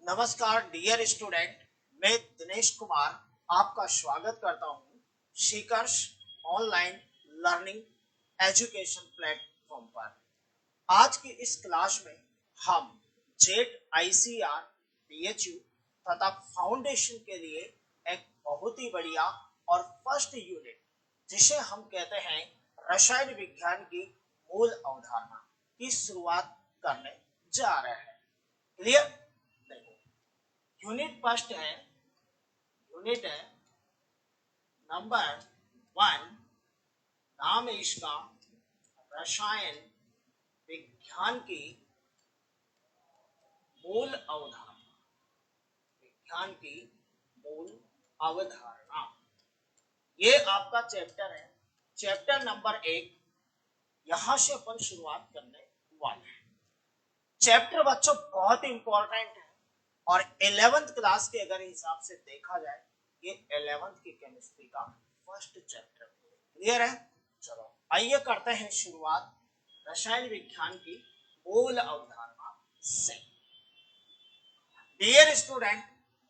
नमस्कार dear student, मैं दिनेश कुमार आपका स्वागत करता हूं शिकर्ष ऑनलाइन लर्निंग एजुकेशन प्लेटफॉर्म पर। आज की इस क्लास में हम जेट आईसीआर पीएचयू तथा फाउंडेशन के लिए एक बहुत ही बढ़िया और फर्स्ट यूनिट जिसे हम कहते हैं रसायन विज्ञान की मूल अवधारणा की शुरुआत करने जा रहे हैं। क्लियर? यूनिट फर्स्ट है, यूनिट है नंबर 1। नाम है इसका रसायन विज्ञान की मूल अवधारणा। विज्ञान की मूल अवधारणा, ये आपका चैप्टर है, चैप्टर नंबर 1। यहां से अपन शुरुआत करने वाले हैं। चैप्टर बच्चों बहुत इंपॉर्टेंट है और 11th क्लास के अगर हिसाब से देखा जाए, ये 11th की केमिस्ट्री का फर्स्ट चैप्टर। क्लियर है? चलो आइए करते हैं शुरुआत रसायन विज्ञान की मूल अवधारणा से। डियर स्टूडेंट,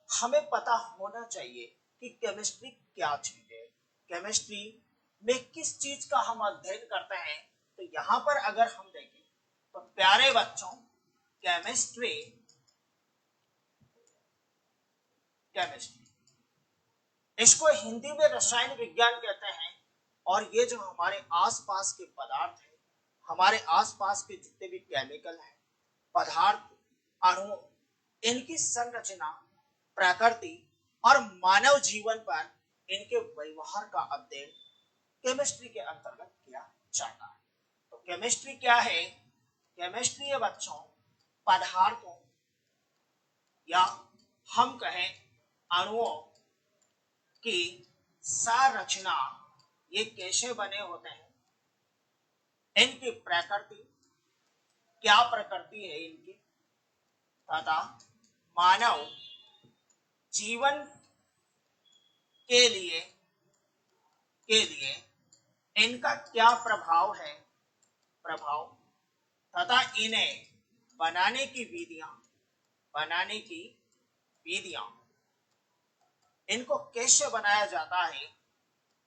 हमें पता होना चाहिए कि केमिस्ट्री क्या चीज है, केमिस्ट्री में किस चीज का हम अध्ययन करते हैं। तो यहाँ पर अगर हम देखें तो प्यारे बच्चों, केमिस्ट्री इसको हिंदी में रसायन विज्ञान कहते हैं। और ये जो हमारे आसपास के पदार्थ हैं, हमारे आसपास के जितने भी केमिकल हैं, पदार्थ, अणु, इनकी संरचना, प्रकृति और मानव जीवन पर इनके व्यवहार का अध्ययन केमिस्ट्री के अंतर्गत किया जाता है। तो केमिस्ट्री क्या है? केमिस्ट्री है बच्चों पदार्थों या हम कहें अणुओं की संरचना, ये कैसे बने होते हैं, इनकी प्रकृति, क्या प्रकृति है इनकी, तथा मानव जीवन के लिए इनका क्या प्रभाव है, तथा इन्हें बनाने की विधियां, इनको कैसे बनाया जाता है,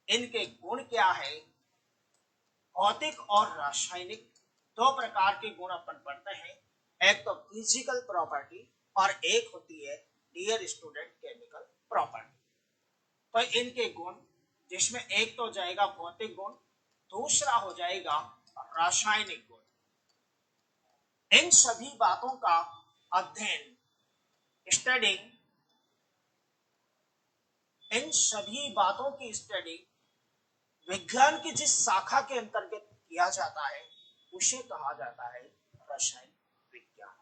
इनके गुण क्या है। भौतिक और रासायनिक दो प्रकार के गुण अपन पढ़ते हैं, एक तो फिजिकल प्रॉपर्टी और एक होती है डियर स्टूडेंट केमिकल प्रॉपर्टी। तो इनके गुण, जिसमें एक तो जाएगा भौतिक गुण, दूसरा हो जाएगा रासायनिक गुण। इन सभी बातों का अध्ययन, स्टडी, इन सभी बातों की स्टडी विज्ञान की जिस शाखा के अंतर्गत किया जाता है उसे कहा जाता है रसायन विज्ञान।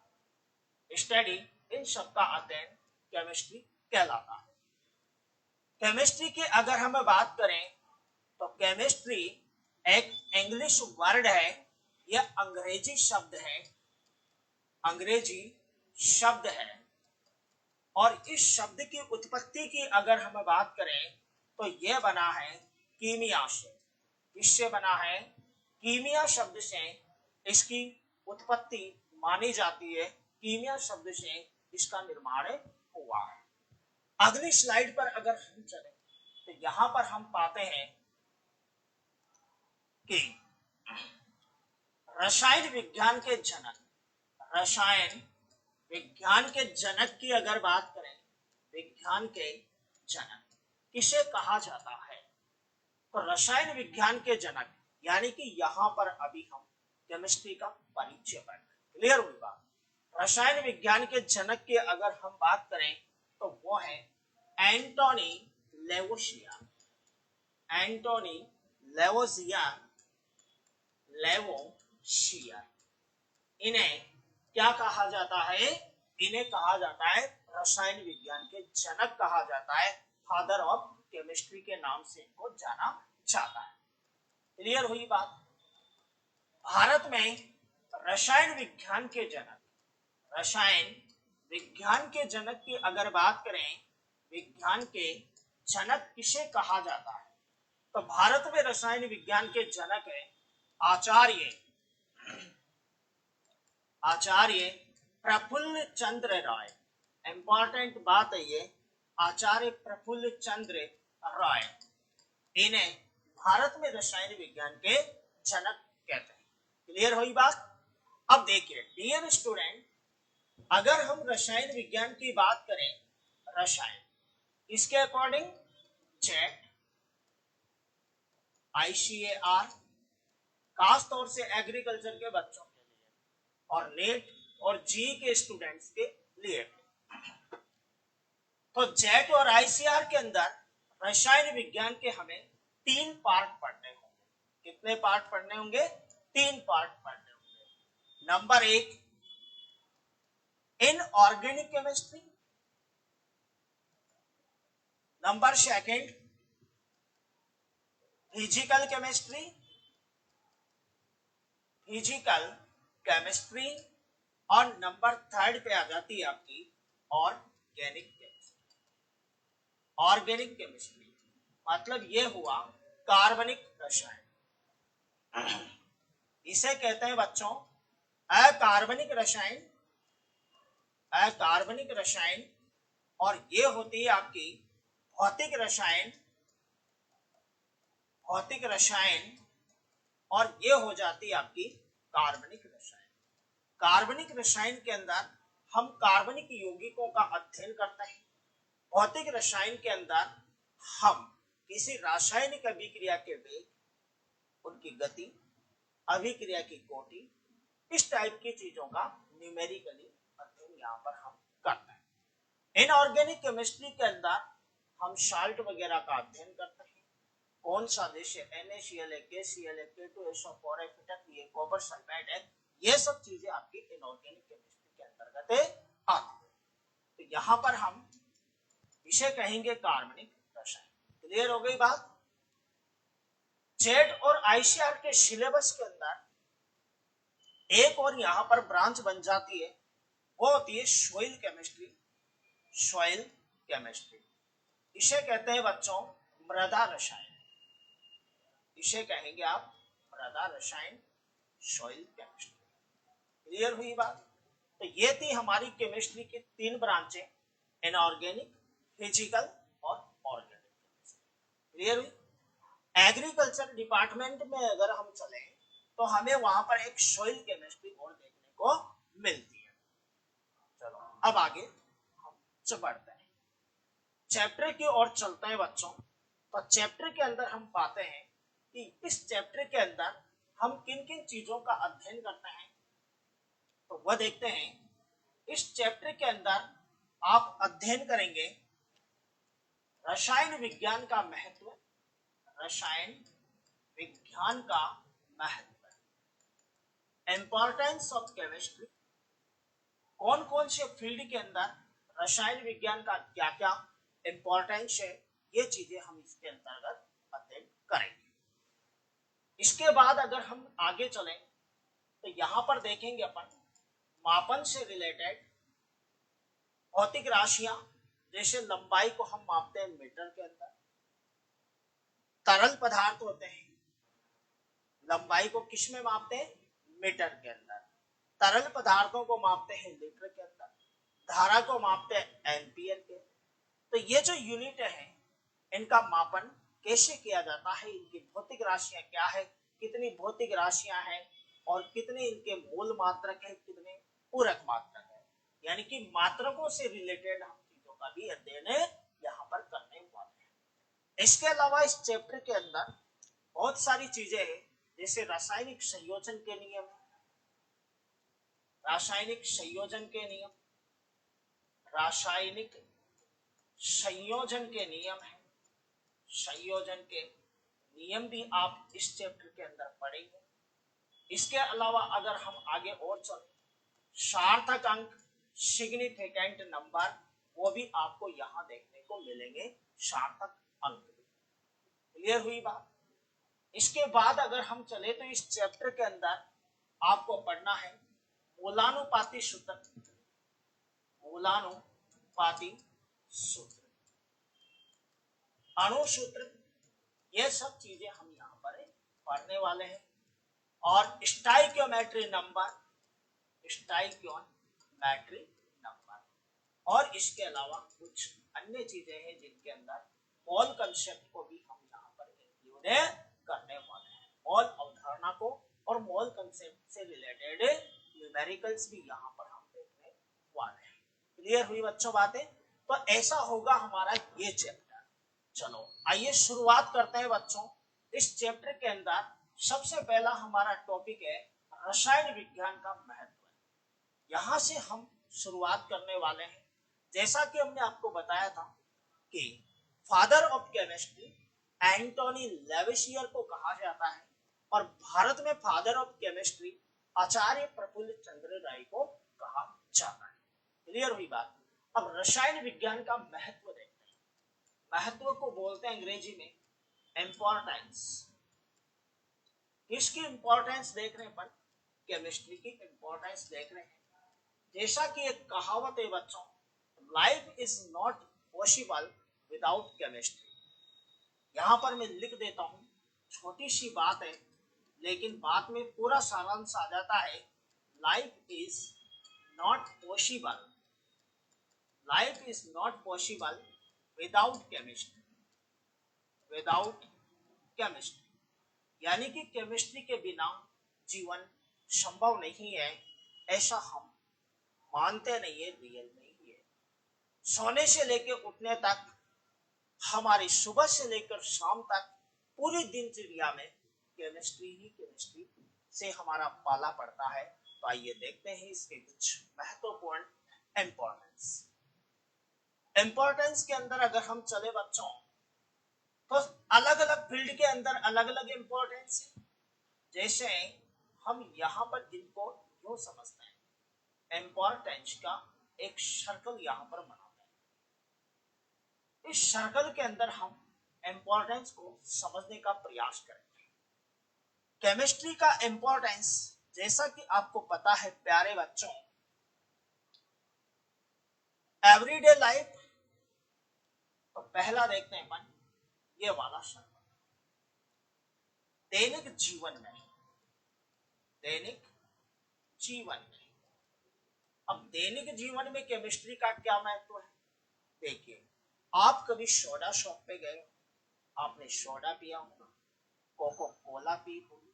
स्टडी, इन सब का अध्ययन केमिस्ट्री कहलाता है। केमिस्ट्री की अगर हम बात करें तो केमिस्ट्री एक इंग्लिश वर्ड है, यह अंग्रेजी शब्द है। और इस शब्द की उत्पत्ति की अगर हम बात करें तो यह बना है कीमिया से। इससे बना है कीमिया शब्द से इसकी उत्पत्ति मानी जाती है, कीमिया शब्द से इसका निर्माण हुआ है। अगली स्लाइड पर अगर हम चले तो यहां पर हम पाते हैं कि रसायन विज्ञान के जनक की अगर बात करें, विज्ञान के जनक किसे कहा जाता है? तो रसायन विज्ञान के जनक, यानी कि यहां पर अभी हम केमिस्ट्री का परिचय पढ़ रहे हैं। क्लियर हुई बात? रसायन विज्ञान के जनक की अगर हम बात करें तो वो है एंटोनी लेवोसियर। इन्हें क्या कहा जाता है? इन्हें कहा जाता है रसायन विज्ञान के जनक कहा जाता है। फादर ऑफ केमिस्ट्री के नाम से इनको जाना जाता है। क्लियर हुई बात? भारत में रसायन विज्ञान के जनक की अगर बात करें, विज्ञान के जनक किसे कहा जाता है? तो भारत में रसायन विज्ञान के जनक है आचार्य प्रफुल्ल चंद्र राय। इंपॉर्टेंट बात है ये, आचार्य प्रफुल्ल चंद्र राय, इन्हें भारत में रसायन विज्ञान के जनक कहते हैं। क्लियर हुई बात। अब देखिए डियर स्टूडेंट, अगर हम रसायन विज्ञान की बात करें, रसायन इसके अकॉर्डिंग जेट, ICAR, खास तौर से एग्रीकल्चर के बच्चों के लिए, और नेट और जी के स्टूडेंट्स के लिए। तो जेट और ICAR के अंदर रसायन विज्ञान के हमें 3 पार्ट पढ़ने होंगे। कितने पार्ट पढ़ने होंगे? 3 पार्ट पढ़ने होंगे। Number 1 inorganic chemistry, number 2 physical chemistry, और नंबर 3 पे आ जाती है आपकी ऑर्गेनिक केमिस्ट्री। ऑर्गेनिक केमिस्ट्री मतलब ये हुआ कार्बनिक रसायन, इसे कहते हैं बच्चों अकार्बनिक रसायन। अकार्बनिक रसायन, और ये होती है आपकी भौतिक रसायन, भौतिक रसायन, और ये हो जाती है आपकी कार्बनिक रसायन। कार्बनिक रसायन के अंदर हम कार्बनिक यौगिकों का अध्ययन करते हैं। भौतिक रसायन के अंदर हम किसी रासायनिक अभिक्रिया के वेग, उनकी गति, अभिक्रिया की कोटि, इस टाइप की चीजों का न्यूमेरिकली अध्ययन यहाँ पर हम करते हैं। इनऑर्गेनिक केमिस्ट्री के अंदर हम साल्ट वगैरह का अध्ययन करते हैं। कौन सा, जैसे NaCl है, KCl है, K2SO4 है, फिटक है, कॉपर सल्फेट है, ये सब चीजें आपकी इनऑर्गेनिक केमिस्ट्री के अंतर्गत आती है। तो यहाँ पर हम इसे कहेंगे कार्बनिक रसायन। क्लियर हो गई बात। जेट और ICAR के सिलेबस के अंदर एक और यहाँ पर ब्रांच बन जाती है, वो होती है सॉइल केमिस्ट्री। सॉइल केमिस्ट्री इसे कहते हैं बच्चों मृदा रसायन, इसे कहेंगे आप मृदा रसायन, सॉइल केमिस्ट्री। क्लियर हुई बात। तो ये थी हमारी केमिस्ट्री की 3 ब्रांचें, इनऑर्गेनिक, फिजिकल और ऑर्गेनिक केमिस्ट्री। क्लियर हुई। एग्रीकल्चर डिपार्टमेंट में अगर हम चले तो हमें वहां पर एक सॉइल केमिस्ट्री और देखने को मिलती है। चलो अब आगे हम बढ़ते हैं, चैप्टर की ओर चलते हैं बच्चों। तो चैप्टर के अंदर हम पाते हैं कि इस चैप्टर के अंदर हम किन किन चीजों का अध्ययन करते हैं, तो वह देखते हैं। इस चैप्टर के अंदर आप अध्ययन करेंगे रसायन विज्ञान का महत्व, रसायन विज्ञान का महत्व, इंपॉर्टेंस ऑफ केमिस्ट्री, कौन कौन से फील्ड के अंदर रसायन विज्ञान का क्या क्या इंपॉर्टेंस है, ये चीजें हम इसके अंतर्गत अध्ययन करेंगे। इसके बाद अगर हम आगे चलें तो यहां पर देखेंगे अपन मापन से रिलेटेड भौतिक राशियां, जैसे लंबाई को हम मापते हैं मीटर के अंदर। तरल पदार्थ होते हैं, लंबाई को किस में मापते हैं? मीटर के अंदर। तरल पदार्थों को मापते हैं लीटर के अंदर, धारा को मापते हैं एम्पियर के। तो ये जो यूनिट है इनका मापन कैसे किया जाता है, इनकी भौतिक राशियां क्या है, कितनी भौतिक राशियां हैं, और कितने इनके मूल मात्रक है, कितने पूरक मात्रक है, यानी कि मात्रकों से रिलेटेड हम चीजों का भी अध्ययन यहाँ पर करने वाले हैं। इसके अलावा इस चैप्टर के अंदर बहुत सारी चीजें हैं, जैसे रासायनिक संयोजन के नियम, रासायनिक संयोजन के नियम, रासायनिक संयोजन के नियम है, संयोजन के नियम भी आप इस चैप्टर के अंदर पढ़ेंगे। इसके अलावा अगर हम आगे और चलें, सार्थक अंक, सिग्निफिकेंट नंबर, वो भी आपको यहां देखने को मिलेंगे, सार्थक अंक। क्लियर हुई बात। इसके बाद अगर हम चले तो इस चैप्टर के अंदर आपको पढ़ना है मूलानुपाती सूत्र, मूलानुपाती सूत्र, अणु सूत्र, ये सब चीजें हम यहाँ पर पढ़ने वाले हैं। और स्टाइकियोमेट्री नंबर, स्टाइकियोमेट्री नंबर, और इसके अलावा कुछ अन्य चीजें हैं जिनके अंदर मॉल कंसेप्ट को भी हम यहाँ पर इंक्लूड करने वाले हैं। मॉल अवधारणा को और मॉल कंसेप्ट से रिलेटेड न्यूमेरिकल्स भी यहाँ पर हम देखने वाले हैं। क्लियर हुई बच्चों बातें? तो ऐसा होगा हमारा ये चैप्टर। चलो आइए शुरुआत करते हैं बच्चों। इस चैप्टर के अंदर सबसे पहला हमारा टॉपिक है रसायन विज्ञान का महत्व। यहाँ से हम शुरुआत करने वाले हैं। जैसा कि हमने आपको बताया था कि फादर ऑफ केमिस्ट्री एंटोनी लेवेसियर को कहा जाता है और भारत में फादर ऑफ केमिस्ट्री आचार्य प्रफुल्ल चंद्र राय को कहा जाता है। क्लियर हुई बात? अब रसायन विज्ञान का महत्व देखते हैं। महत्व को बोलते हैं अंग्रेजी में इंपॉर्टेंस। किसकी इंपॉर्टेंस देख रहे हैं पर? केमिस्ट्री की इंपॉर्टेंस देख रहे हैं। जैसा कि एक कहावत है बच्चों, life is not possible without chemistry. यहां पर मैं लिख देता हूं, छोटी सी बात है लेकिन बात में पूरा सारांश आ जाता है। Life is not possible, life is not possible without chemistry, without chemistry. यानी कि केमिस्ट्री के बिना जीवन संभव नहीं है, ऐसा हम मानते नहीं है, रियल नहीं है। सोने से लेकर उठने तक, हमारी सुबह से लेकर शाम तक पूरी दिनचर्या में केमिस्ट्री ही केमिस्ट्री से हमारा पाला पड़ता है। तो आइए देखते हैं इसके कुछ महत्वपूर्ण इंपॉर्टेंस। इंपॉर्टेंस के अंदर अगर हम चले बच्चों तो अलग अलग फील्ड के अंदर अलग अलग इंपॉर्टेंस है। जैसे हम यहाँ पर इनको यूं समझते हैं, इंपॉर्टेंस का एक सर्कल यहाँ पर बनाते हैं। इस सर्कल के अंदर हम इंपॉर्टेंस को समझने का प्रयास करेंगे। केमिस्ट्री का इंपॉर्टेंस जैसा कि आपको पता है प्यारे बच्चों, एवरीडे लाइफ। तो पहला देखते हैं अपन ये वाला सर्कल, दैनिक जीवन में, दैनिक जीवन में। अब दैनिक जीवन में केमिस्ट्री का क्या महत्व है? देखिए, आप कभी सोडा शॉप पे गए, आपने सोडा पिया होगा, कोको कोला पी होगी,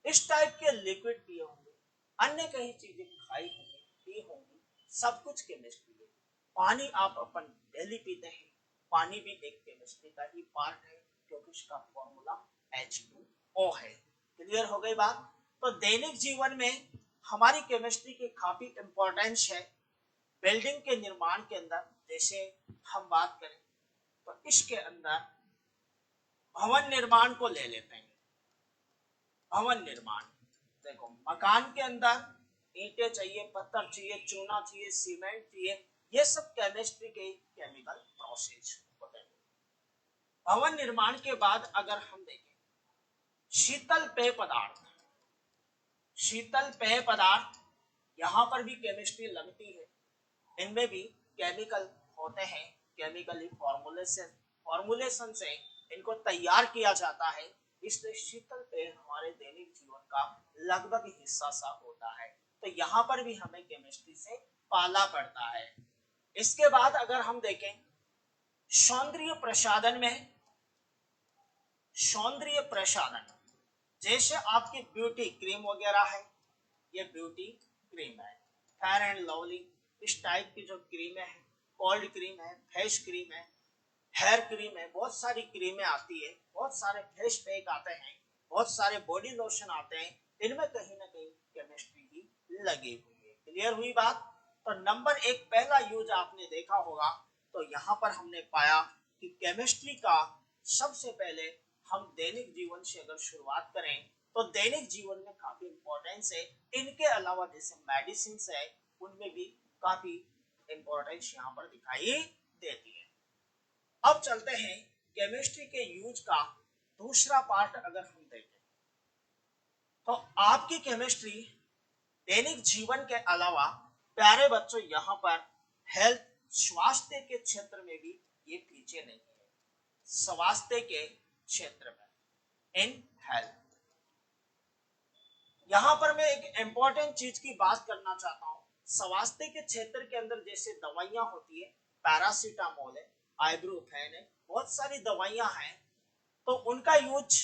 इस टाइप के लिक्विड पिए होंगे, अन्य कई चीजें खाई होंगी, पी होंगी, सब कुछ केमिस्ट्री है। पानी आप अपन डेली पीते हैं, पानी भी एक केमिस्ट्री का ही पार्ट है क्योंकि उसका फॉर्मूला H2O है। क्लियर हो गई बात? तो दैनिक जीवन में हमारी केमिस्ट्री की काफी इंपॉर्टेंस है। बिल्डिंग के निर्माण के अंदर जैसे हम बात करें तो इसके अंदर भवन निर्माण को ले लेते हैं। भवन निर्माण, देखो मकान के अंदर ईंटें चाहिए, पत्थर चाहिए, चूना चाहिए, सीमेंट चाहिए, ये सब केमिस्ट्री के केमिकल प्रोसेस होते हैं। भवन निर्माण के बाद अगर हम देखें शीतल पेय पदार्थ, शीतल पेय पदार्थ यहाँ पर भी केमिस्ट्री लगती है। इनमें भी केमिकल होते हैं, केमिकली फॉर्मुलेशन से इनको तैयार किया जाता है। इसलिए शीतल पेय हमारे दैनिक जीवन का लगभग हिस्सा सा होता है। तो यहाँ पर भी हमें केमिस्ट्री से पाला पड़ता है। इसके बाद अगर हम देखें सौंदर्य प्रसाधन में, सौंदर्य प्रसाधन जैसे आपकी ब्यूटी क्रीम वगैरह है, ये ब्यूटी क्रीम है, फेयर एंड लवली, इस टाइप की जो क्रीमें हैं, कोल्ड क्रीम है, फेस क्रीम है, हेयर क्रीम है, बहुत सारी क्रीमें आती है, बहुत सारे फेस पैक आते हैं, बहुत सारे बॉडी लोशन आते हैं, इनमें कहीं ना कहीं केमिस्ट्री ही लगी हुई है। क्लियर हुई बात? तो नंबर एक पहला यूज आपने देखा होगा। तो यहाँ पर हमने पाया कि केमिस्ट्री का सबसे पहले हम दैनिक जीवन से अगर शुरुआत करें तो दैनिक जीवन में काफी इंपॉर्टेंस है। इनके अलावा जैसे मेडिसिन है उनमें भी काफी इंपॉर्टेंस यहाँ पर दिखाई देती है। अब चलते हैं केमिस्ट्री के यूज का दूसरा पार्ट अगर हम देखें तो आपकी केमिस्ट्री दैनिक जीवन के अलावा प्यारे बच्चों यहाँ पर हेल्थ, स्वास्थ्य के क्षेत्र में भी ये पीछे नहीं है। स्वास्थ्य के क्षेत्र में, इन हेल्थ, यहां पर मैं एक इंपॉर्टेंट चीज की बात करना चाहता हूं। स्वास्थ्य के क्षेत्र के अंदर जैसे दवाइयां होती है, पैरासीटामोल है, आइब्रोफेन है, बहुत सारी दवाइयां हैं, तो उनका यूज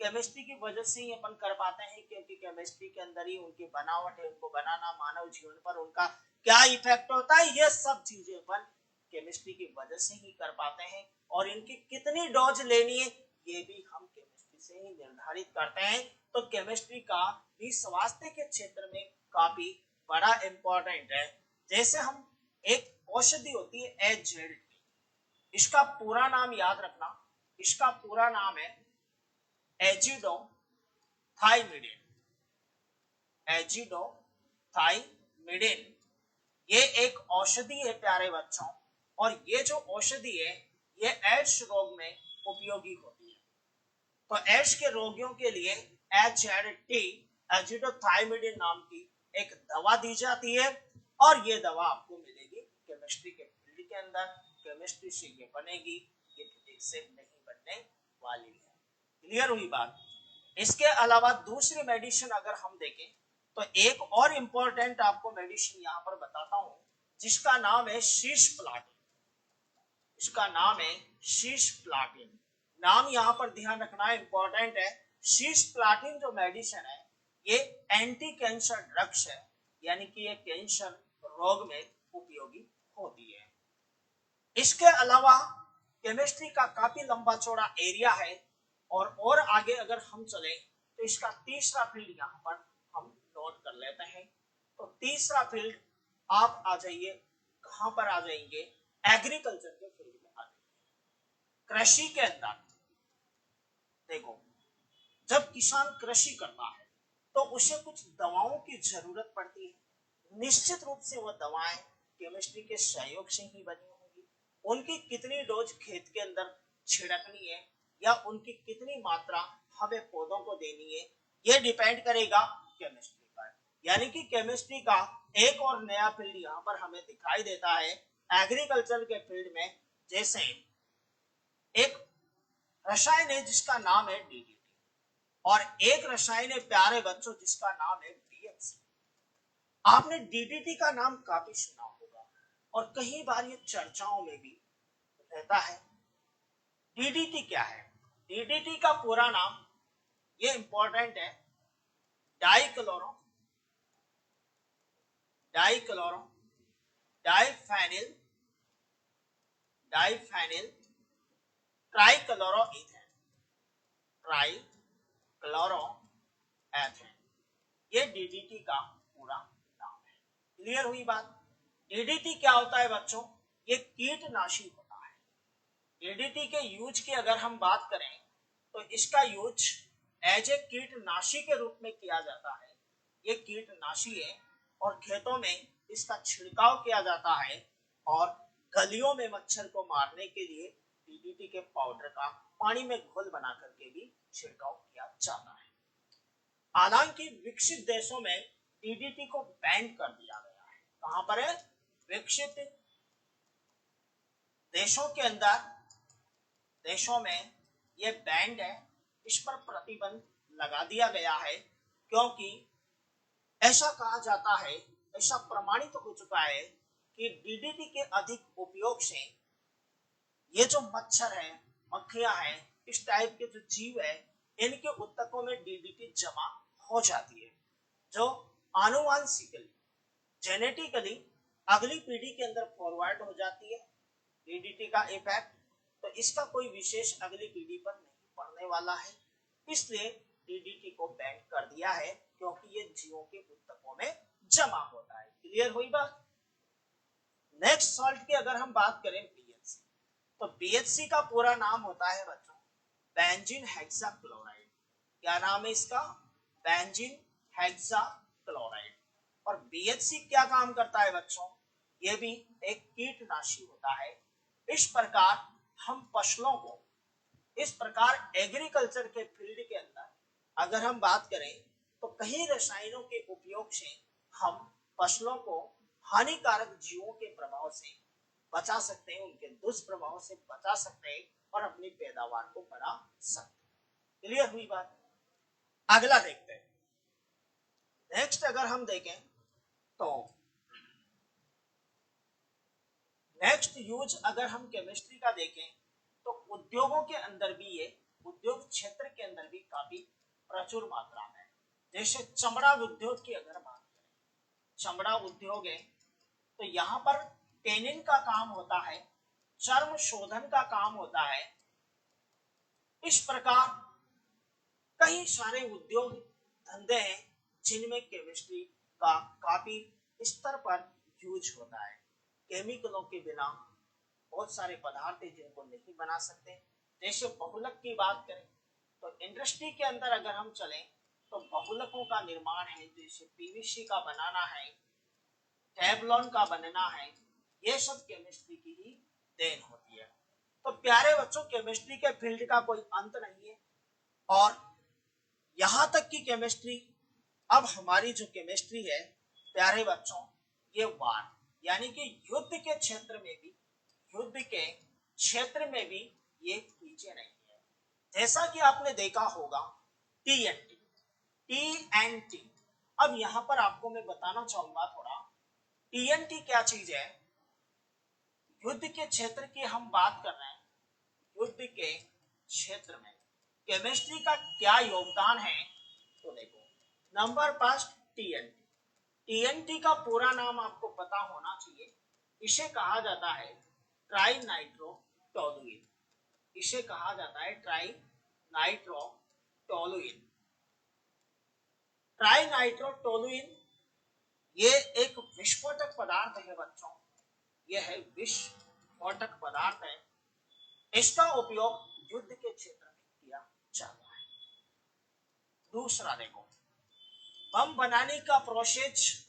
केमिस्ट्री की वजह से ही अपन कर पाते हैं, क्योंकि केमिस्ट्री के अंदर ही उनकी बनावट है, उनको बनाना, मानव जीवन पर उनका क्या इफेक्ट होता है, ये सब चीजें अपन केमिस्ट्री की वजह से ही कर पाते हैं। और इनकी कितनी डोज लेनी है ये भी हम केमिस्ट्री से ही निर्धारित करते हैं। तो केमिस्ट्री का भी स्वास्थ्य के क्षेत्र में काफी बड़ा इंपॉर्टेंट है। जैसे हम एक औषधि होती है एजेडिटी, इसका पूरा नाम याद रखना, इसका पूरा नाम है एजिडोथाइमिडिन, एजिडोथाइमिडिन। ये एक औषधि है प्यारे बच्चों, और ये जो औषधि है ये एड्स रोग में उपयोगी होती है। तो एड्स के रोगियों के लिए एचएडटी, एजिडोथाइमिडिन नाम की एक दवा दी जाती है, और ये दवा आपको मिलेगी केमिस्ट्री के फील्ड के अंदर। केमिस्ट्री से ये बनेगी, ये फिजिक्स से नहीं बनने वाली है। क्लियर हुई बात। इसके अलावा दूसरी मेडिसिन अगर हम देखें तो एक और इंपॉर्टेंट आपको मेडिसिन यहां पर बताता हूं, जिसका नाम है सिस्प्लाटिन। इसका नाम है सिस्प्लाटिन। नाम यहां पर ध्यान रखना इंपॉर्टेंट है। सिस्प्लाटिन जो मेडिसिन है ये एंटी कैंसर ड्रग्स है, यानी कि ये कैंसर रोग में उपयोगी होती है। इसके अलावा केमिस्ट्री का काफी लंबा चौड़ा एरिया है, और आगे अगर हम चले तो इसका तीसरा फील्ड यहाँ पर हम नोट कर लेते हैं। तो तीसरा फील्ड आप आ जाइए, कहां पर आ जाएंगे, एग्रीकल्चर के फील्ड में आ जाएंगे। कृषि के अंदर देखो, जब किसान कृषि करता है तो उसे कुछ दवाओं की जरूरत पड़ती है। निश्चित रूप से वह दवाएं केमिस्ट्री के सहयोग से ही बनी होंगी। उनकी कितनी डोज खेत के अंदर छिड़कनी है, या उनकी कितनी मात्रा हमें पौधों को देनी है, यह डिपेंड करेगा केमिस्ट्री पर। यानी कि केमिस्ट्री का एक और नया फील्ड यहाँ पर हमें दिखाई देता है एग्रीकल्चर के फील्ड में। जैसे एक रसायन है जिसका नाम है डीडीटी, और एक रसायन है प्यारे बच्चों जिसका नाम है बीएचसी। आपने डीडीटी का नाम काफी सुना होगा, और कई बार ये चर्चाओं में भी रहता है। डीडीटी क्या है? डीडीटी का पूरा नाम, ये इंपॉर्टेंट है, डाइक्लोरो डाइफेनिल ट्राइक्लोरोएथेन, ये डीडीटी का पूरा नाम है। क्लियर हुई बात। डीडीटी क्या होता है बच्चों? ये कीटनाशी होता है। डीडीटी के यूज की अगर हम बात करें तो इसका यूज एज ए कीटनाशी के रूप में किया जाता है। ये कीटनाशी है, और खेतों में इसका छिड़काव किया जाता है, और गलियों में मच्छर को मारने के लिए डीडीटी के पाउडर का पानी में घोल बना करके भी छिड़काव किया जाता है। हालांकि विकसित देशों में डीडीटी को बैन कर दिया गया है। कहां पर है? विकसित देशों के अंदर, देशों में ये बैंड है, इस पर प्रतिबंध लगा दिया गया है, क्योंकि ऐसा कहा जाता है, ऐसा प्रमाणित हो चुका है कि डीडीटी के अधिक उपयोग से ये जो मच्छर है, मक्खियां हैं, इस टाइप के जो जीव है, इनके उत्तकों में डीडीटी जमा हो जाती है, जो आनुवांशिकली, जेनेटिकली अगली पीढ़ी के अंदर फॉरवर्ड हो जाती है डीडीटी का इफेक्ट। तो इसका कोई विशेष अगली पीढ़ी पर नहीं पड़ने वाला है, इसलिए डीडीटी को बैन कर दिया है, क्योंकि ये जीवों के उत्तकों में जमा होता है। क्लियर हुई बात। नेक्स्ट सॉल्ट की अगर हम बात करें बीएचसी, तो बीएचसी का पूरा नाम होता है बच्चों बेंजीन हेक्साक्लोराइड। क्या नाम है इसका? Benzene hexachloride. और बीएचसी क्या काम करता है बच्चों? ये भी एक कीटनाशी होता है। इस प्रकार हम फसलों को, इस प्रकार एग्रीकल्चर के फील्ड के अंदर अगर हम बात करें तो कई रसायनों के उपयोग से हम फसलों को हानिकारक जीवों के प्रभाव से बचा सकते हैं, उनके दुष्प्रभाव से बचा सकते हैं, और अपनी पैदावार को बढ़ा सकते हैं। क्लियर हुई बात। अगला देखते हैं। नेक्स्ट अगर हम देखें तो नेक्स्ट यूज अगर हम केमिस्ट्री का देखें तो उद्योगों के अंदर भी ये उद्योग क्षेत्र के अंदर भी काफी प्रचुर मात्रा में, जैसे चमड़ा उद्योग की अगर बात करें, चमड़ा उद्योग है तो यहाँ पर टेनिन का काम होता है, चर्म शोधन का काम होता है। इस प्रकार कई सारे उद्योग धंधे हैं जिनमें केमिस्ट्री का काफी स्तर पर यूज होता है। केमिकलों के बिना बहुत सारे पदार्थ हैं जिनको नहीं बना सकते। जैसे बहुलक की बात करें तो इंडस्ट्री के अंदर अगर हम चलें तो बहुलकों का निर्माण है, जैसे पीवीसी का बनाना है, टेबलॉन का बनना है, ये सब केमिस्ट्री की ही देन होती है। तो प्यारे बच्चों, केमिस्ट्री के फील्ड का कोई अंत नहीं है और यहां तक की केमिस्ट्री, अब हमारी जो केमिस्ट्री है प्यारे बच्चों, ये वार यानी कि युद्ध के क्षेत्र में भी ये पीछे नहीं है। जैसा कि आपने देखा होगा टीएनटी। अब यहां पर आपको मैं बताना चाहूंगा थोड़ा, टीएनटी क्या चीज है। युद्ध के क्षेत्र की हम बात कर रहे हैं, युद्ध के क्षेत्र में केमिस्ट्री का क्या योगदान है। तो देखो, नंबर फर्स्ट टीएनटी। टीएनटी का पूरा नाम आपको पता होना चाहिए। इसे कहा जाता है ट्राई नाइट्रोटोलुइन। इसे कहा जाता है ट्राई नाइट्रोटोलुइन। ट्राई नाइट्रोटोलुइन ये एक विस्फोटक पदार्थ है बच्चों, यह है विस्फोटक पदार्थ है। इसका उपयोग युद्ध के क्षेत्र में किया जाता है। दूसरा देखो, बम बनाने का प्रोसेस,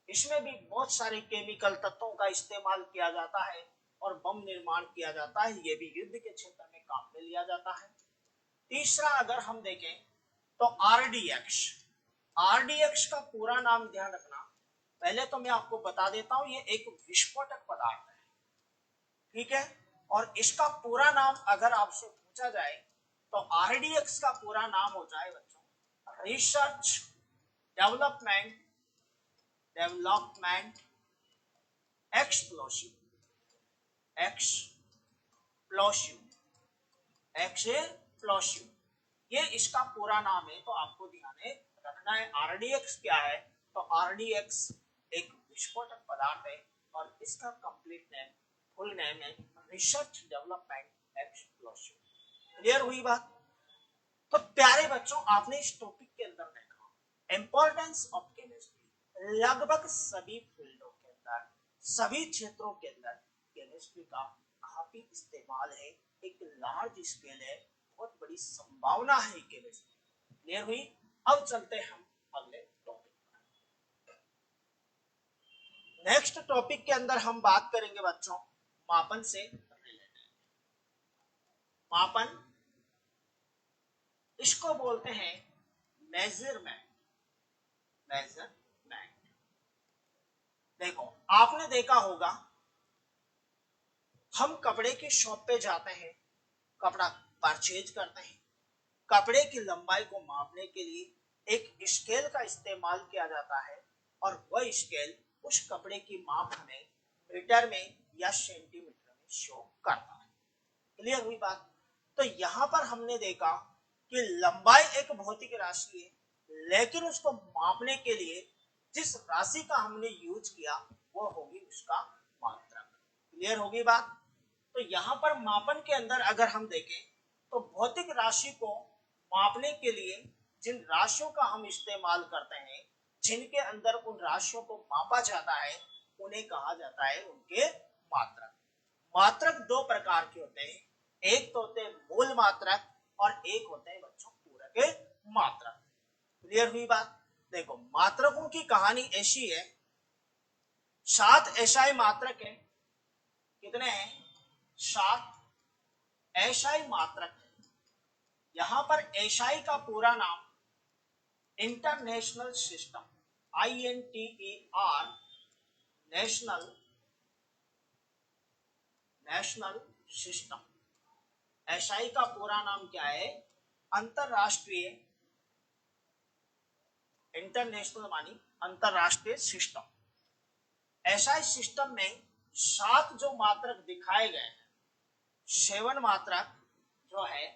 इसमें भी बहुत सारे केमिकल तत्वों का इस्तेमाल किया जाता है और बम निर्माण किया जाता है, ये भी युद्ध के क्षेत्र में काम में लिया जाता है। तीसरा अगर हम देखें तो आरडीएक्स। आरडीएक्स का पूरा नाम ध्यान रखना, पहले तो मैं आपको बता देता हूं, ये एक विस्फोटक पदार्थ है, ठीक है। और इसका पूरा नाम अगर आपसे पूछा जाए तो आरडीएक्स का पूरा नाम होता है बच्चों रिसर्च डेवलपमेंट एक्सप्लोसिव ये इसका पूरा नाम है। तो आपको ध्यान रखना है आरडीएक्स क्या है। तो आरडीएक्स एक विस्फोटक पदार्थ है और इसका कंप्लीट नेम, फुल नेम है रिसर्च डेवलपमेंट एक्सप्लोसिव। क्लियर हुई बात। तो प्यारे बच्चों, आपने इस टॉपिक के अंदर देखा इंपॉर्टेंस ऑफ केमिस्ट्री। लगभग सभी फील्डों के अंदर, सभी क्षेत्रों के अंदर केमिस्ट्री का काफी इस्तेमाल है, एक लार्ज स्केल है, बहुत बड़ी संभावना है केमिस्ट्री। क्लियर हुई। अब चलते हैं हम अगले टॉपिक पर। नेक्स्ट टॉपिक के अंदर हम बात करेंगे बच्चों मापन से रिलेटेड। मापन, इसको बोलते हैं मेजरमेंट। देखो, आपने देखा होगा हम कपड़े की शॉप पे जाते हैं, कपड़ा परचेज करते हैं, कपड़े की लंबाई को मापने के लिए एक स्केल का इस्तेमाल किया जाता है और वह स्केल उस कपड़े की माप हमें मीटर में या सेंटीमीटर में शो करता है। क्लियर हुई बात। तो यहां पर हमने देखा कि लंबाई एक भौतिक राशि है, लेकिन उसको मापने के लिए जिस राशि का हमने यूज किया वो होगी उसका मात्रक। क्लियर होगी बात। तो यहां पर मापन के अंदर अगर हम देखें तो भौतिक राशि को मापने के लिए जिन राशियों का हम इस्तेमाल करते हैं, जिनके अंदर उन राशियों को मापा जाता है, उन्हें कहा जाता है उनके मात्रक। मात्रक दो प्रकार के होते हैं, एक तो होते हैं मूल मात्रक और एक होते हैं बच्चों पूरक मात्रक। क्लियर हुई बात। देखो, मात्रकों की कहानी ऐसी है, 7 एसआई मात्रक है। कितने हैं? 7 एसआई मात्रक है। यहां पर एसआई का पूरा नाम international system, INTER, national system. SI का पूरा नाम क्या है? अंतरराष्ट्रीय, इंटरनेशनल मानी अंतरराष्ट्रीय सिस्टम। एसआई सिस्टम में 7 जो मात्रक दिखाए गए हैं, 7 मात्रक जो है,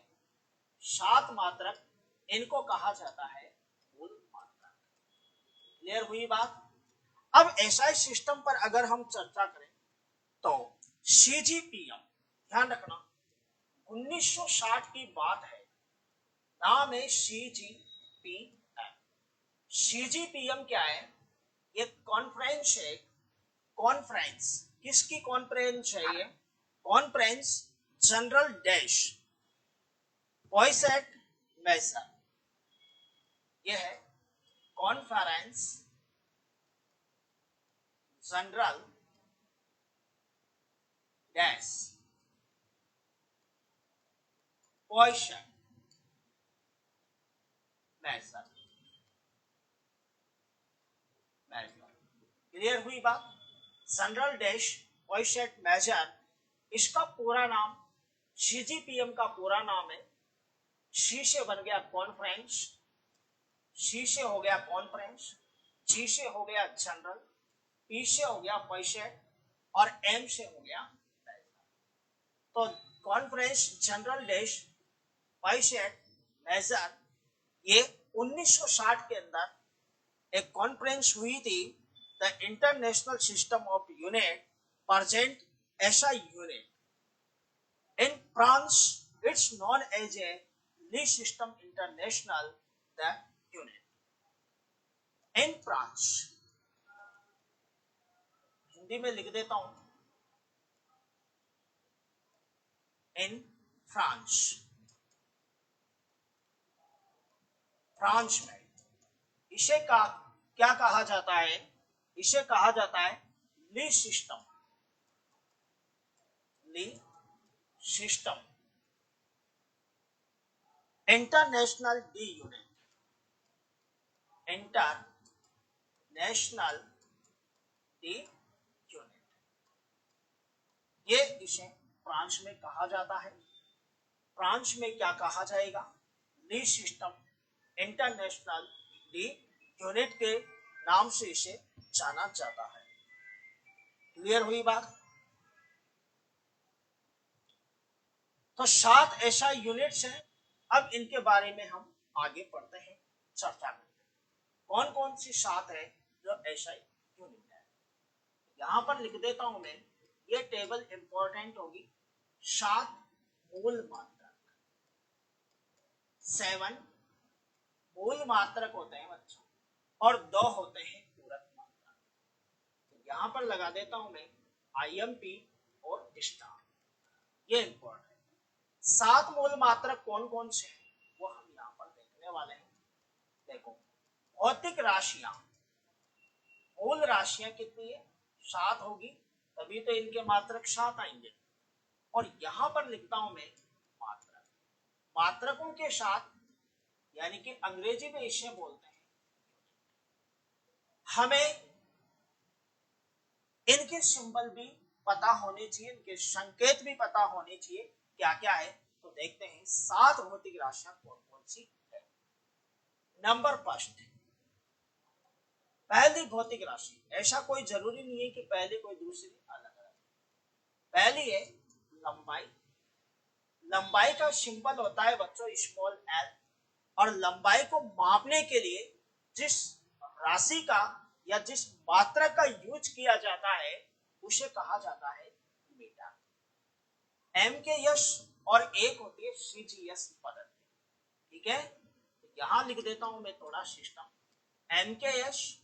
7 मात्रक, इनको कहा जाता है मूल मात्रक। क्लियर हुई बात? अब एसआई सिस्टम पर अगर हम चर्चा करें तो सीजीपीएम, ध्यान रखना 1960 की बात है, नाम है सीजीपीएम। सीजीपीएम क्या है? ये कॉन्फ्रेंस है। कॉन्फ्रेंस किसकी कॉन्फ्रेंस है? ये conference general dash poids et mesures, ये है conference general dash poids et mesures. Clear हुई बात? जनरल डैश पॉइसेट मेजर, इसका पूरा नाम, सीजीपीएम का पूरा नाम है, सी से बन गया कॉन्फ्रेंस, सी से हो गया कॉन्फ्रेंस, जी से हो गया जनरल, पी से हो गया पॉइसेट और एम से हो गया मेजर। तो कॉन्फ्रेंस जनरल डैश पॉइसेट मेजर, ये 1960 के अंदर एक कॉन्फ्रेंस हुई थी, the international system of unit present SI unit in France, it's known as a ली सिस्टम इंटरनेशनल द यूनिट इन फ्रांस। हिंदी में लिख देता हूं, इन फ्रांस, फ्रांस में इसे क्या कहा जाता है? इसे कहा जाता है le system, le system international de unit, international de unit, ये इसे फ्रांस में कहा जाता है। फ्रांस में क्या कहा जाएगा? ली सिस्टम इंटरनेशनल डी यूनिट के नाम से इसे जाना जाता है। क्लियर हुई बात? तो 7 ऐसा यूनिट्स हैं। अब इनके बारे में हम आगे पढ़ते हैं, चर्चा करते हैं कौन कौन सी 7 है जो ऐसा यूनिट है। यहां पर लिख देता हूं मैं, ये टेबल इंपॉर्टेंट होगी। 7 मूल मात्रक, 7 मूल मात्रक होते हैं बच्चों, और 2 होते हैं पूरक मात्रक। तो यहां पर लगा देता हूं मैं आईएमपी और स्टार, ये इंपॉर्टेंट। 7 मूल मात्रक कौन कौन से हैं वो हम यहाँ पर देखने वाले हैं। देखो, भौतिक राशियां, मूल राशियां कितनी है? 7 होगी, तभी तो इनके मात्रक 7 आएंगे। और यहां पर लिखता हूं मैं मात्रक, मात्रकों के साथ, यानी कि अंग्रेजी में इसे बोलते हैं। हमें इनके सिंबल भी पता होने चाहिए, इनके संकेत भी पता होने चाहिए क्या क्या है। तो देखते हैं 7 भौतिक राशियां कौन कौन सी है। नंबर फर्स्ट, पहली भौतिक राशि, ऐसा कोई जरूरी नहीं है कि पहली कोई दूसरी अलग अलग। पहली है लंबाई। लंबाई का सिंबल होता है बच्चों स्मॉल एल, और लंबाई को मापने के लिए जिस राशि का या जिस मात्रा का यूज किया जाता है उसे कहा जाता है मीटर। एम के यश और एक होती है सीजीएस पद्धति, ठीक है। यहां लिख देता हूं मैं थोड़ा सिस्टम। एम के यश,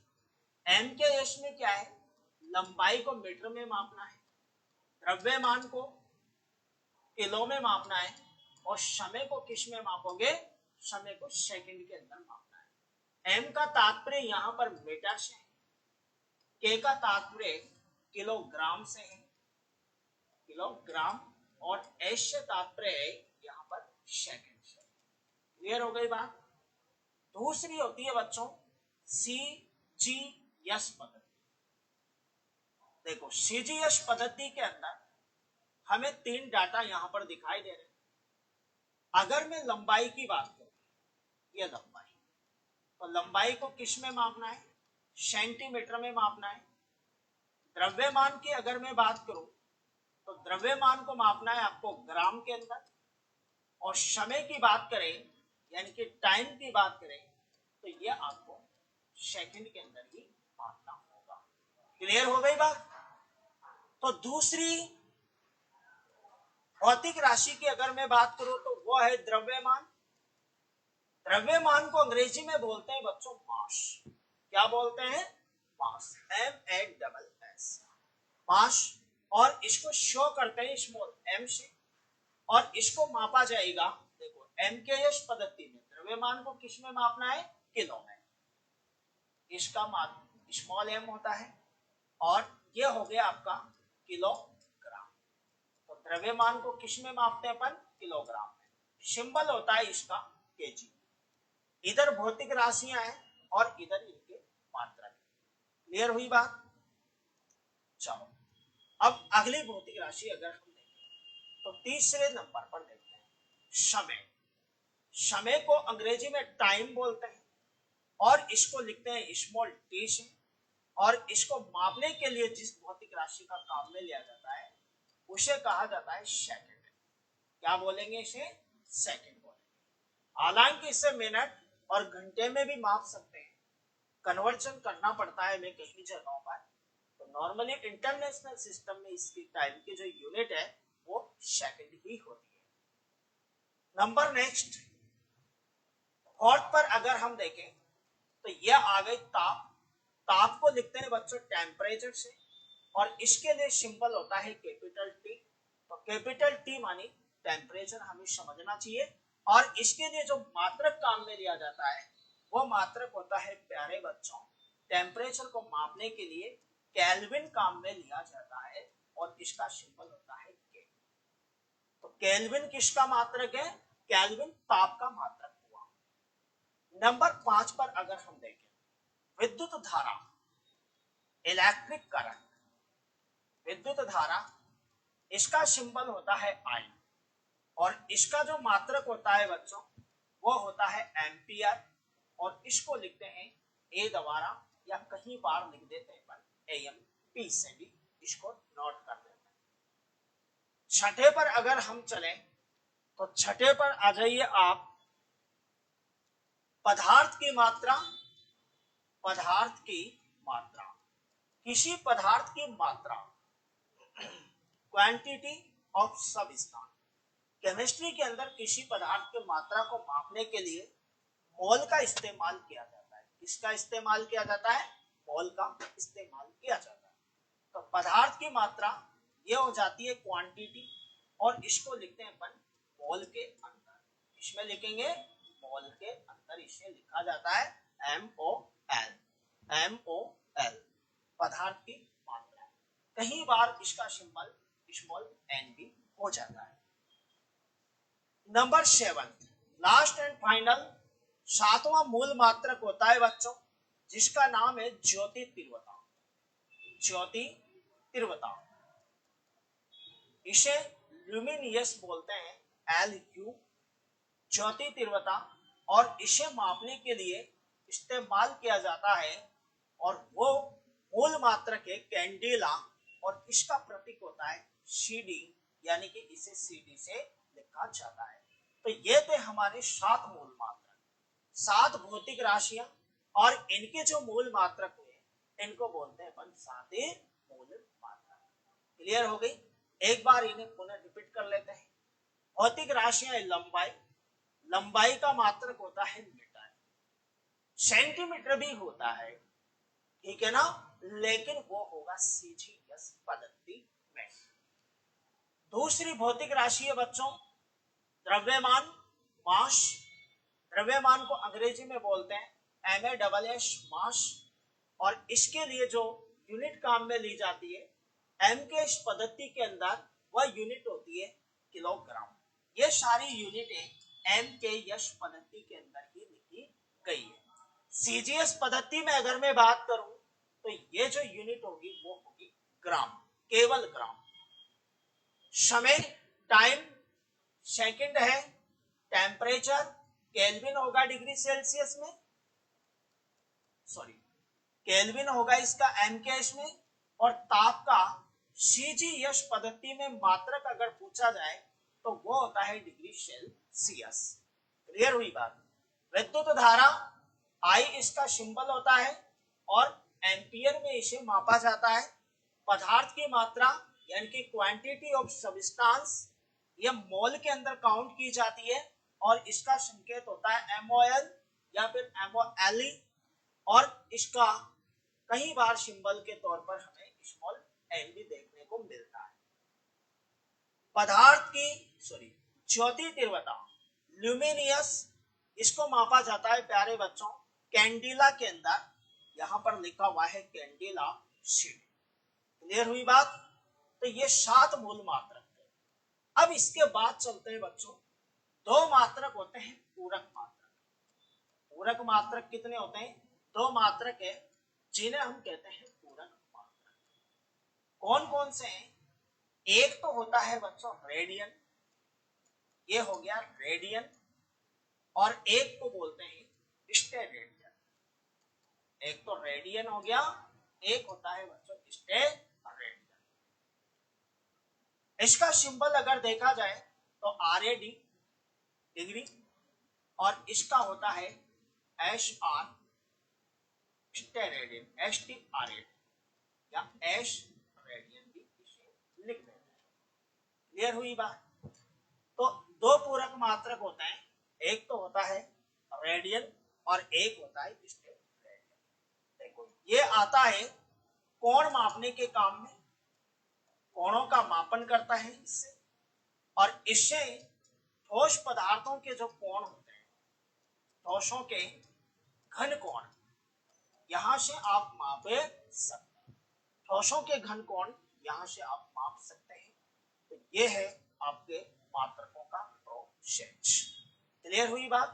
एम के यश में क्या है? लंबाई को मीटर में मापना है, द्रव्यमान को किलो में मापना है, और समय को किस में मापोगे? समय को सेकंड के अंदर मापना है। एम का तात्पर्य यहां पर मीटर से है, के का तात्पर्य किलोग्राम से है, किलोग्राम, और एस से तात्पर्य है यहां पर सेकंड से। क्लियर हो गई बात? दूसरी होती है बच्चों सीजीएस पद्धति। देखो, सीजीएस पद्धति के अंदर हमें 3 डाटा यहां पर दिखाई दे रहे हैं। अगर मैं लंबाई की बात करूं, ये लंबाई, तो लंबाई को किस में मापना है? सेंटीमीटर में मापना है। द्रव्यमान की अगर मैं बात करूं तो द्रव्यमान को मापना है आपको ग्राम के अंदर, और समय की बात करें यानी कि टाइम की बात करें तो ये आपको सेकंड के अंदर ही मापना होगा। क्लियर हो गई बात? तो दूसरी भौतिक राशि की अगर मैं बात करूं तो वो है द्रव्यमान। द्रव्यमान को अंग्रेजी में बोलते हैं बच्चों मास। क्या बोलते हैं? मास, MASS, मास। और इसको शो करते हैं स्मॉल m से, और इसको मापा जाएगा, देखो MKS पद्धति में द्रव्यमान को किस में मापना है? किलो में। इसका मान स्मॉल m होता है और ये हो गया आपका किलोग्राम। तो द्रव्यमान को किस में मापते हैं अपन? किलोग्राम में। सिंबल होता है इसका केजी। इधर भौतिक राशियां हैं और इधर इनके मात्रक। क्लियर हुई बात? चलो अब अगली भौतिक राशि अगर हम देखें तो तीसरे नंबर पर देखते हैं समय। समय को अंग्रेजी में टाइम बोलते हैं और इसको लिखते हैं स्मॉल टी से, और इसको मापने के लिए जिस भौतिक राशि का काम में लिया जाता है उसे कहा जाता है सेकंड। क्या बोलेंगे इसे? सेकंड बोलेंगे। हालांकि इसे मिनट और घंटे में भी माप सकते हैं, कन्वर्जन करना पड़ता है हमें कई जगहों पर। तो नॉर्मली इंटरनेशनल सिस्टम में इसकी टाइम की जो यूनिट है वो सेकंड ही होती है। नंबर नेक्स्ट फोर्थ पर अगर हम देखें तो यह आ गई ताप। ताप को लिखते हैं बच्चों टेम्परेचर से, और इसके लिए सिंबल होता है कैपिटल टी। तो कैपिटल टी मानी टेम्परेचर हमें समझना चाहिए। और इसके लिए जो मात्रक काम में लिया जाता है वो मात्रक होता है प्यारे बच्चों, टेम्परेचर को मापने के लिए केल्विन काम में लिया जाता है, और इसका सिंबल होता है के। तो केल्विन किसका मात्रक है? केल्विन ताप का मात्रक हुआ। नंबर 5 पर अगर हम देखें विद्युत धारा, इलेक्ट्रिक करंट। विद्युत धारा, इसका सिंबल होता है आई, और इसका जो मात्रक होता है बच्चों वो होता है एम्पियर, और इसको लिखते हैं ए द्वारा, या कहीं बार लिख देते हैं पर AMP से भी इसको नोट कर देते हैं। छठे पर अगर हम चलें तो छठे पर आ जाइए आप पदार्थ की मात्रा। पदार्थ की मात्रा, किसी पदार्थ की मात्रा, क्वांटिटी ऑफ सबस्टेंस। केमिस्ट्री के अंदर किसी पदार्थ की मात्रा को मापने के लिए मोल का इस्तेमाल किया जाता है। किसका इस्तेमाल किया जाता है? मोल का इस्तेमाल किया जाता है। तो पदार्थ की मात्रा ये हो जाती है क्वांटिटी, और इसको लिखते हैं अपन मोल के अंदर। इसमें लिखेंगे मोल के अंदर, इसे लिखा जाता है MOL। MOL पदार्थ की मात्रा। कहीं बार इसका सिंबल स्मॉल n भी हो जाता है। नंबर 7 लास्ट एंड फाइनल, सातवां मूल मात्रक होता है बच्चों जिसका नाम है ज्योति तीव्रता। ज्योति तीव्रता, इसे ल्यूमिनियस बोलते हैं, LU, ज्योति तीव्रता। और इसे मापने के लिए इस्तेमाल किया जाता है, और वो मूल मात्रक है कैंडेला, और इसका प्रतीक होता है CD, यानी कि इसे CD से लिखा जाता है। तो ये थे हमारे 7 मूल मात्रक, 7 भौतिक राशियां, और इनके जो मूल मात्रक हुए इनको बोलते हैं अपन 7 मूल मात्रक। क्लियर हो गई? एक बार इन्हें पुनः रिपीट कर लेते हैं। भौतिक राशियां लंबाई, लंबाई का मात्रक होता है मीटर, सेंटीमीटर भी होता है, ठीक है ना, लेकिन वो होगा CGS पद्धति में। दूसरी भौतिक राशि है बच्चों द्रव्यमान, मास। द्रव्यमान को अंग्रेजी में बोलते हैं MASS, मास, और इसके लिए जो यूनिट काम में ली जाती है MKS पद्धति के अंदर वह यूनिट होती है किलोग्राम। ये सारी यूनिटें MKS पद्धति के अंदर ही लिखी गई है। CGS पद्धति में अगर मैं बात करूं तो ये जो यूनिट होगी वो होगी ग्राम, केवल ग्राम। समय टाइम सेकंड है, टेम्परेचर केल्विन होगा डिग्री सेल्सियस में, सॉरी केल्विन होगा इसका MKS में, और ताप का सीजीएस पद्धति में मात्रक अगर पूछा जाए तो वो होता है डिग्री सेल्सियस। क्लियर हुई बात। विद्युत धारा आई इसका सिंबल होता है और एम्पियर में इसे मापा जाता है। पदार्थ की मात्रा यानी कि क्वांटिटी ऑफ सब्सटेंस ये मोल के अंदर काउंट की जाती है और इसका संकेत होता है MOL या फिर MOLE और इसका कई बार सिंबल के तौर पर हमें स्मॉल m भी देखने को मिलता है। पदार्थ की ज्योति तीव्रता ल्यूमिनियस इसको मापा जाता है प्यारे बच्चों कैंडिला के अंदर, यहां पर लिखा हुआ है कैंडिला शीट। क्लियर हुई बात। तो ये 7 मूल मात्रक थे। अब इसके बाद चलते हैं बच्चों, 2 मात्रक होते हैं पूरक मात्रक। पूरक मात्रक कितने होते हैं? 2 मात्रक है जिन्हें हम कहते हैं पूरक मात्रक। कौन कौन से हैं? एक तो होता है बच्चों रेडियन, ये हो गया रेडियन, और एक को बोलते हैं स्टेरेडियन। एक तो रेडियन हो गया, एक होता है बच्चों स्टेरेडियन। इसका सिंबल अगर देखा जाए तो RAD डिग्री और इसका होता है SR स्टेरेडियन, STRAD या एश रेडियन भी इसे लिख देते हैं। क्लियर हुई बात। तो 2 पूरक मात्रक होते हैं, एक तो होता है रेडियन और एक होता है स्टेरेडियन। देखो ये आता है कोण मापने के काम में, कोणों का मापन करता है इससे, और इससे ठोस पदार्थों के जो कोण होते हैं, ठोसों के घन कोण, यहां से आप माप सकते हैं। ठोसों के घन कोण यहां से आप माप सकते हैं। तो ये है आपके मात्रकों का प्रोसेस। क्लियर हुई बात।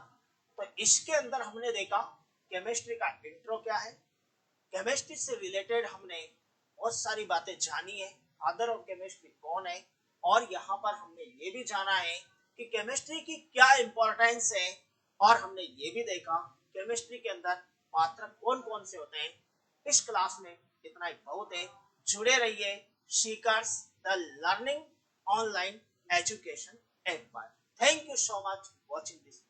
तो इसके अंदर हमने देखा केमिस्ट्री का इंट्रो क्या है, केमिस्ट्री से रिलेटेड हमने बहुत सारी बातें जानी है, फादर ऑफ केमिस्ट्री कौन है, और यहाँ पर हमने ये भी जाना है कि केमिस्ट्री की क्या इंपॉर्टेंस है, और हमने ये भी देखा केमिस्ट्री के अंदर मात्रक कौन कौन से होते हैं। इस क्लास में इतना ही बहुत है। जुड़े रहिए seekers the learning online education app पर। Thank you so much watching this.